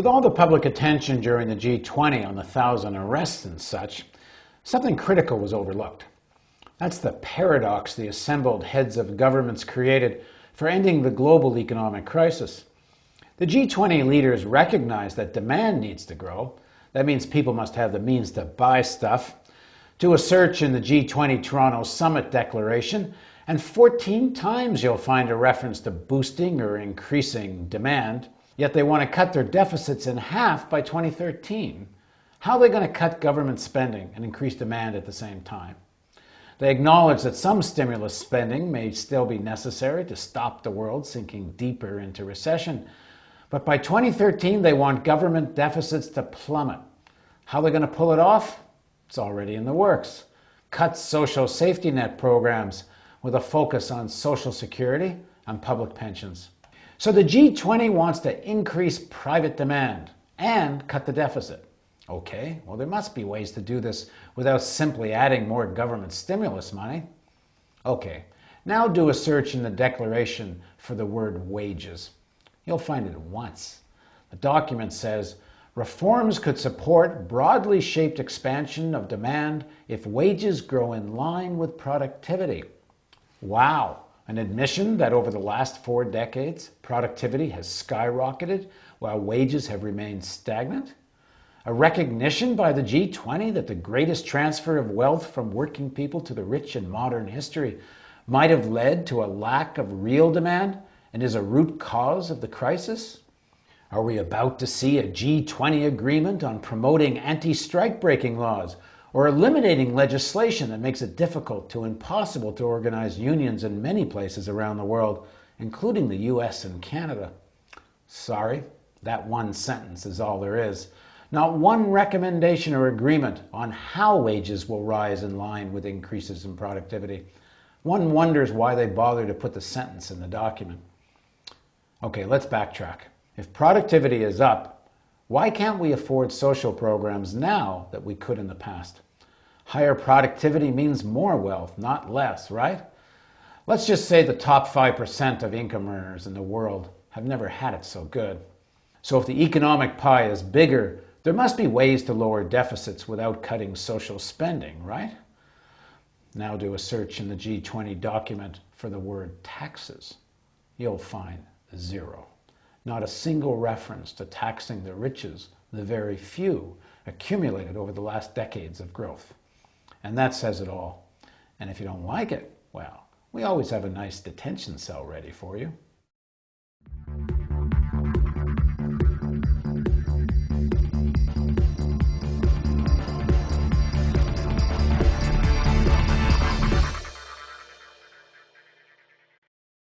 With all the public attention during the G20 on the 1,000 arrests and such, something critical was overlooked. That's the paradox the assembled heads of governments created for ending the global economic crisis. The G20 leaders recognize that demand needs to grow. That means people must have the means to buy stuff. Do a search in the G20 Toronto Summit Declaration, and 14 times you'll find a reference to boosting or increasing demand. Yet they want to cut their deficits in half by 2013. How are they going to cut government spending and increase demand at the same time? They acknowledge that some stimulus spending may still be necessary to stop the world sinking deeper into recession. But by 2013, they want government deficits to plummet. How are they going to pull it off? It's already in the works. Cut social safety net programs with a focus on social security and public pensions. So the G20 wants to increase private demand and cut the deficit. Okay, well, there must be ways to do this without simply adding more government stimulus money. Okay, now do a search in the declaration for the word wages. You'll find it once. The document says, reforms could support broadly shaped expansion of demand if wages grow in line with productivity. Wow. An admission that over the last 4 decades, productivity has skyrocketed while wages have remained stagnant? A recognition by the G20 that the greatest transfer of wealth from working people to the rich in modern history might have led to a lack of real demand and is a root cause of the crisis? Are we about to see a G20 agreement on promoting anti-strike breaking laws or eliminating legislation that makes it difficult to impossible to organize unions in many places around the world, including the US and Canada? Sorry, that one sentence is all there is. Not one recommendation or agreement on how wages will rise in line with increases in productivity. One wonders why they bother to put the sentence in the document. Okay, let's backtrack. If productivity is up, why can't we afford social programs now that we could in the past? Higher productivity means more wealth, not less, right? Let's just say the top 5% of income earners in the world have never had it so good. So if the economic pie is bigger, there must be ways to lower deficits without cutting social spending, right? Now do a search in the G20 document for the word taxes. You'll find zero. Not a single reference to taxing the riches, the very few, accumulated over the last decades of growth. And that says it all. And if you don't like it, well, we always have a nice detention cell ready for you.